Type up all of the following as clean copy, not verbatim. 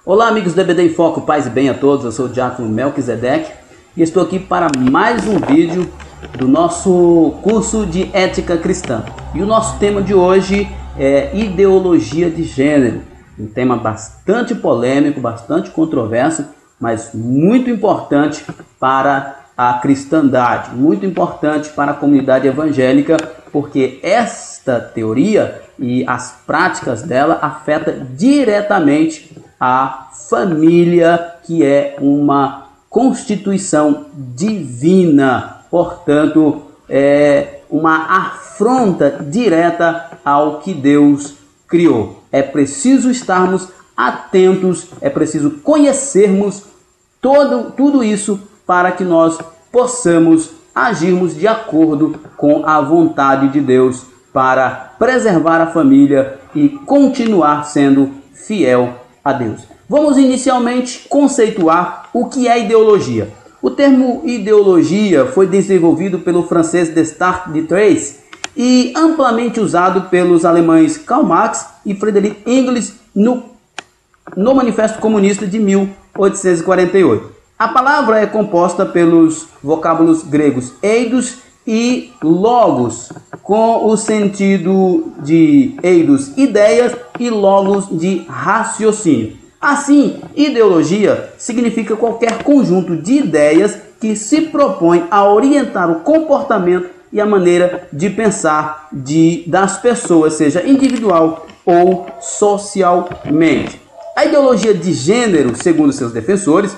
Olá amigos do EBD em Foco, paz e bem a todos, eu sou o Diácono Melquisedeque e estou aqui para mais um vídeo do nosso curso de Ética Cristã. E o nosso tema de hoje é ideologia de gênero, um tema bastante polêmico, bastante controverso, mas muito importante para a cristandade, muito importante para a comunidade evangélica, porque esta teoria e as práticas dela afetam diretamente a família, que é uma constituição divina, portanto, é uma afronta direta ao que Deus criou. É preciso estarmos atentos, é preciso conhecermos tudo isso para que nós possamos agirmos de acordo com a vontade de Deus para preservar a família e continuar sendo fiel a Deus. Vamos inicialmente conceituar o que é ideologia. O termo ideologia foi desenvolvido pelo francês Descartes de Troyes e amplamente usado pelos alemães Karl Marx e Friedrich Engels no Manifesto Comunista de 1848. A palavra é composta pelos vocábulos gregos eidos e logos, com o sentido de eidos, ideias, e logos de raciocínio. Assim, ideologia significa qualquer conjunto de ideias que se propõe a orientar o comportamento e a maneira de pensar das pessoas, seja individual ou socialmente. A ideologia de gênero, segundo seus defensores,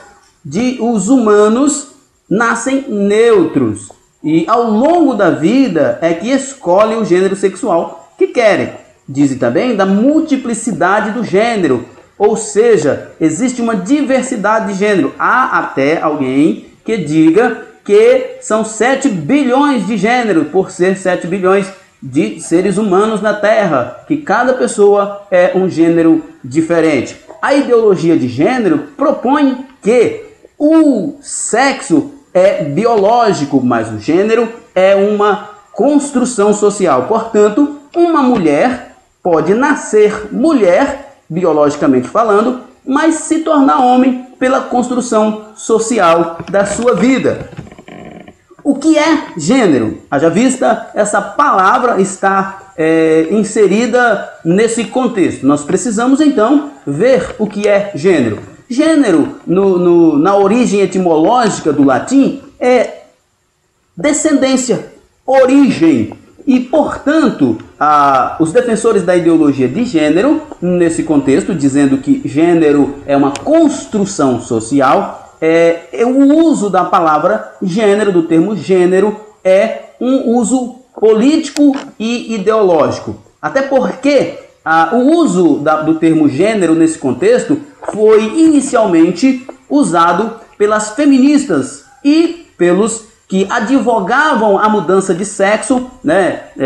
os humanos nascem neutros e ao longo da vida é que escolhem o gênero sexual que querem. Dizem também da multiplicidade do gênero, ou seja, existe uma diversidade de gênero. Há até alguém que diga que são 7 bilhões de gêneros, por ser 7 bilhões de seres humanos na Terra, que cada pessoa é um gênero diferente. A ideologia de gênero propõe que o sexo é biológico, mas o gênero é uma construção social. Portanto, uma mulher pode nascer mulher, biologicamente falando, mas se tornar homem pela construção social da sua vida. O que é gênero? Haja vista, essa palavra está inserida nesse contexto. Nós precisamos, então, ver o que é gênero. Gênero, na origem etimológica do latim, é descendência, origem. E, portanto, os defensores da ideologia de gênero, nesse contexto, dizendo que gênero é uma construção social, o uso da palavra gênero, do termo gênero, é um uso político e ideológico. Até porque o uso do termo gênero nesse contexto foi inicialmente usado pelas feministas e pelos que advogavam a mudança de sexo,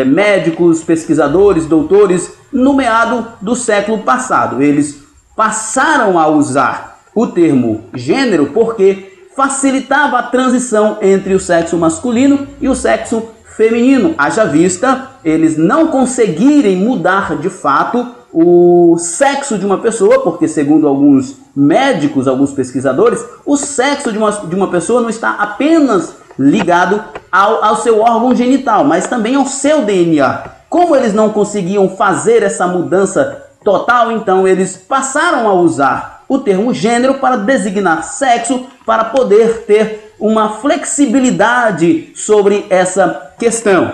médicos, pesquisadores, doutores, no meado do século passado. Eles passaram a usar o termo gênero porque facilitava a transição entre o sexo masculino e o sexo feminino. Haja vista eles não conseguirem mudar de fato o sexo de uma pessoa, porque segundo alguns médicos, alguns pesquisadores, o sexo de uma pessoa não está apenas ligado ao seu órgão genital, mas também ao seu DNA. Como eles não conseguiam fazer essa mudança total, então eles passaram a usar o termo gênero para designar sexo, para poder ter uma flexibilidade sobre essa questão.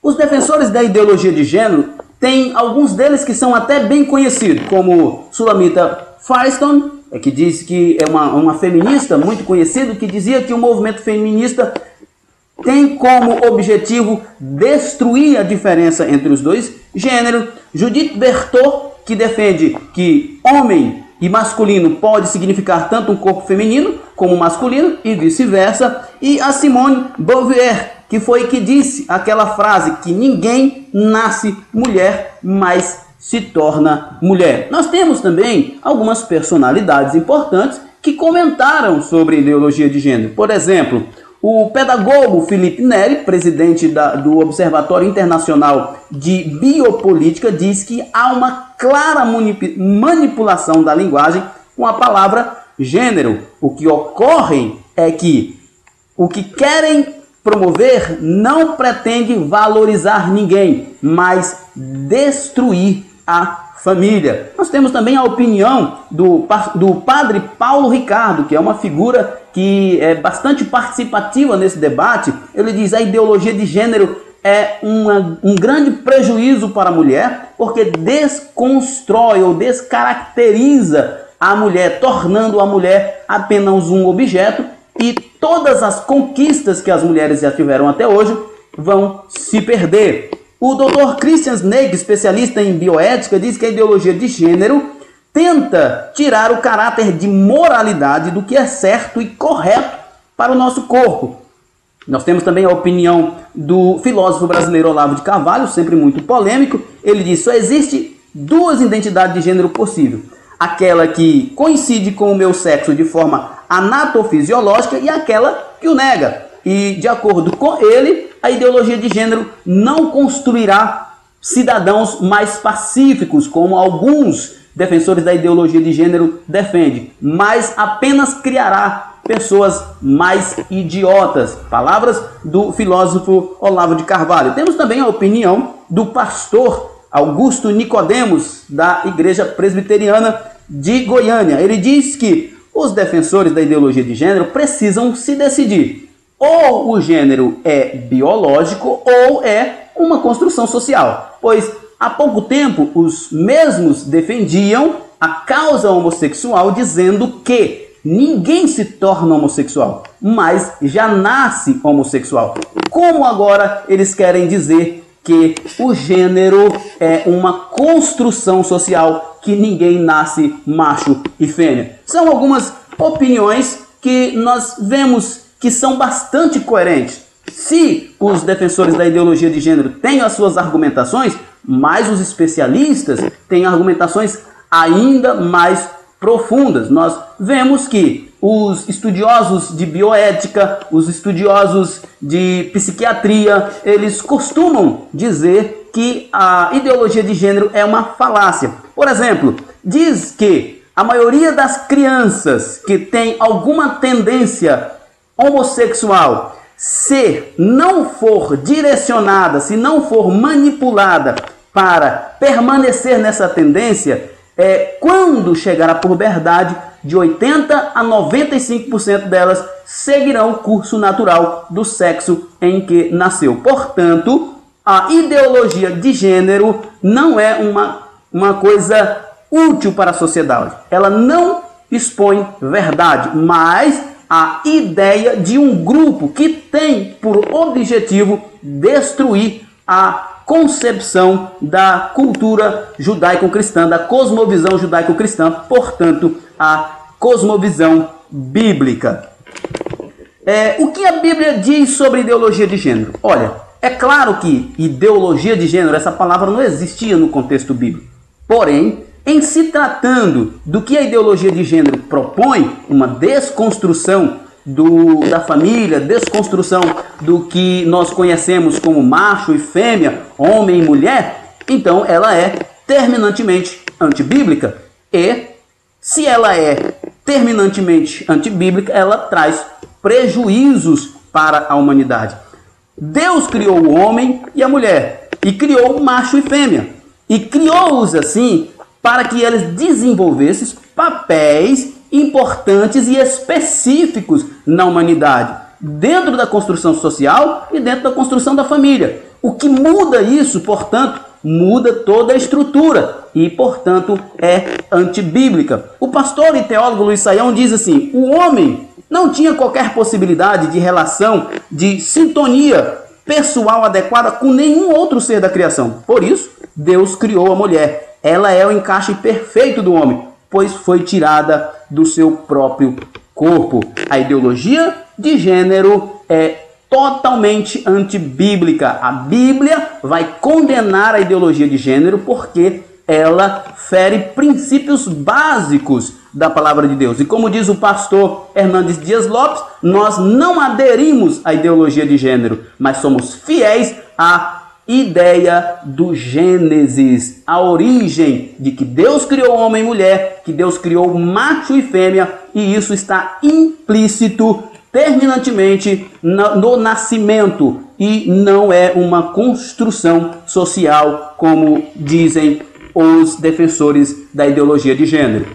Os defensores da ideologia de gênero tem alguns deles que são até bem conhecidos, como Sulamita Firestone, que diz que é uma feminista muito conhecida, que dizia que o movimento feminista tem como objetivo destruir a diferença entre os dois gêneros. Judith Berthaud, que defende que homem e masculino pode significar tanto um corpo feminino como masculino e vice-versa. E a Simone Beauvoir, que foi que disse aquela frase que ninguém nasce mulher, mas se torna mulher. Nós temos também algumas personalidades importantes que comentaram sobre ideologia de gênero. Por exemplo, O pedagogo Felipe Neri, presidente do Observatório Internacional de Biopolítica, diz que há uma clara manipulação da linguagem com a palavra gênero. O que ocorre é que o que querem promover não pretende valorizar ninguém, mas destruir a família. Nós temos também a opinião do padre Paulo Ricardo, que é uma figura que é bastante participativa nesse debate. Ele diz que a ideologia de gênero é um grande prejuízo para a mulher, porque desconstrói ou descaracteriza a mulher, tornando a mulher apenas um objeto, e todas as conquistas que as mulheres já tiveram até hoje vão se perder. O Dr. Christian Neg, especialista em bioética, diz que a ideologia de gênero tenta tirar o caráter de moralidade do que é certo e correto para o nosso corpo. Nós temos também a opinião do filósofo brasileiro Olavo de Carvalho, sempre muito polêmico. Ele diz que só existe duas identidades de gênero possível: aquela que coincide com o meu sexo de forma anatofisiológica e aquela que o nega. E, de acordo com ele, a ideologia de gênero não construirá cidadãos mais pacíficos, como alguns defensores da ideologia de gênero defendem, mas apenas criará pessoas mais idiotas. Palavras do filósofo Olavo de Carvalho. Temos também a opinião do pastor Augusto Nicodemos, da Igreja Presbiteriana de Goiânia. Ele diz que os defensores da ideologia de gênero precisam se decidir. Ou o gênero é biológico ou é uma construção social, pois há pouco tempo os mesmos defendiam a causa homossexual, dizendo que ninguém se torna homossexual, mas já nasce homossexual. Como agora eles querem dizer que o gênero é uma construção social, que ninguém nasce macho e fêmea? São algumas opiniões que nós vemos que são bastante coerentes. Se os defensores da ideologia de gênero têm as suas argumentações, mas os especialistas têm argumentações ainda mais profundas. Nós vemos que os estudiosos de bioética, os estudiosos de psiquiatria, eles costumam dizer que a ideologia de gênero é uma falácia. Por exemplo, diz que a maioria das crianças que tem alguma tendência homossexual, se não for direcionada, se não for manipulada para permanecer nessa tendência, quando chegar à puberdade, de 80% a 95% delas seguirão o curso natural do sexo em que nasceu. Portanto, a ideologia de gênero não é uma coisa útil para a sociedade. Ela não expõe verdade, mas a ideia de um grupo que tem por objetivo destruir a concepção da cultura judaico-cristã, da cosmovisão judaico-cristã, portanto, a cosmovisão bíblica. O que a Bíblia diz sobre ideologia de gênero? Olha, é claro que ideologia de gênero, essa palavra não existia no contexto bíblico. Porém, em se tratando do que a ideologia de gênero propõe, uma desconstrução da família, desconstrução do que nós conhecemos como macho e fêmea, homem e mulher, então ela é terminantemente antibíblica. E se ela é terminantemente antibíblica, ela traz prejuízos para a humanidade. Deus criou o homem e a mulher, e criou o macho e fêmea, e criou-os assim para que eles desenvolvessem papéis importantes e específicos na humanidade, dentro da construção social e dentro da construção da família. O que muda isso, portanto, muda toda a estrutura e, portanto, é antibíblica. O pastor e teólogo Luiz Saião diz assim: o homem não tinha qualquer possibilidade de relação, de sintonia pessoal adequada com nenhum outro ser da criação. Por isso, Deus criou a mulher. Ela é o encaixe perfeito do homem, pois foi tirada do seu próprio corpo. A ideologia de gênero é totalmente antibíblica. A Bíblia vai condenar a ideologia de gênero porque ela fere princípios básicos da palavra de Deus. E como diz o pastor Hernandes Dias Lopes, nós não aderimos à ideologia de gênero, mas somos fiéis à ideia do Gênesis, a origem de que Deus criou homem e mulher, que Deus criou macho e fêmea, e isso está implícito terminantemente no nascimento e não é uma construção social, como dizem os defensores da ideologia de gênero.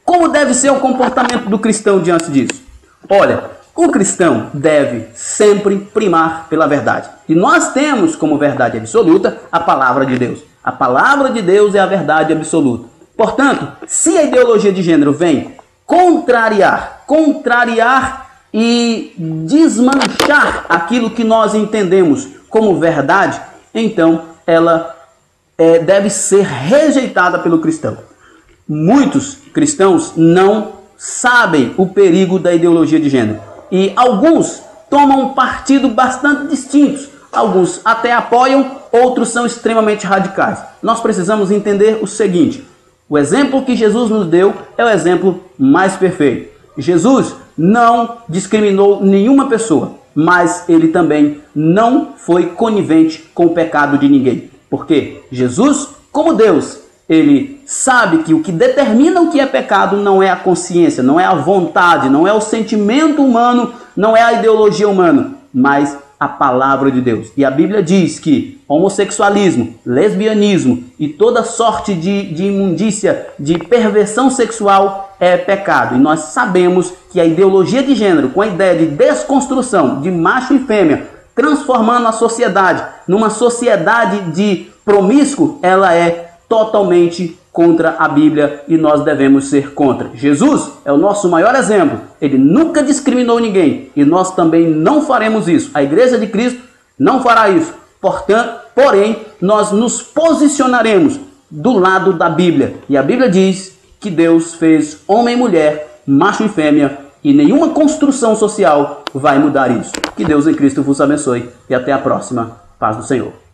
Como deve ser o comportamento do cristão diante disso? Olha, o cristão deve sempre primar pela verdade. E nós temos como verdade absoluta a palavra de Deus. A palavra de Deus é a verdade absoluta. Portanto, se a ideologia de gênero vem contrariar e desmanchar aquilo que nós entendemos como verdade, então ela deve ser rejeitada pelo cristão. Muitos cristãos não sabem o perigo da ideologia de gênero. E alguns tomam um partido bastante distintos. Alguns até apoiam, outros são extremamente radicais. Nós precisamos entender o seguinte: o exemplo que Jesus nos deu é o exemplo mais perfeito. Jesus não discriminou nenhuma pessoa, mas ele também não foi conivente com o pecado de ninguém. Porque Jesus, como Deus, ele sabe que o que determina o que é pecado não é a consciência, não é a vontade, não é o sentimento humano, não é a ideologia humana, mas a palavra de Deus. E a Bíblia diz que homossexualismo, lesbianismo e toda sorte de imundícia, de perversão sexual é pecado. E nós sabemos que a ideologia de gênero, com a ideia de desconstrução de macho e fêmea, transformando a sociedade numa sociedade de promíscuo, ela é totalmente contra a Bíblia e nós devemos ser contra. Jesus é o nosso maior exemplo. Ele nunca discriminou ninguém e nós também não faremos isso. A Igreja de Cristo não fará isso. Porém, nós nos posicionaremos do lado da Bíblia. E a Bíblia diz que Deus fez homem e mulher, macho e fêmea, e nenhuma construção social vai mudar isso. Que Deus em Cristo vos abençoe e até a próxima. Paz do Senhor.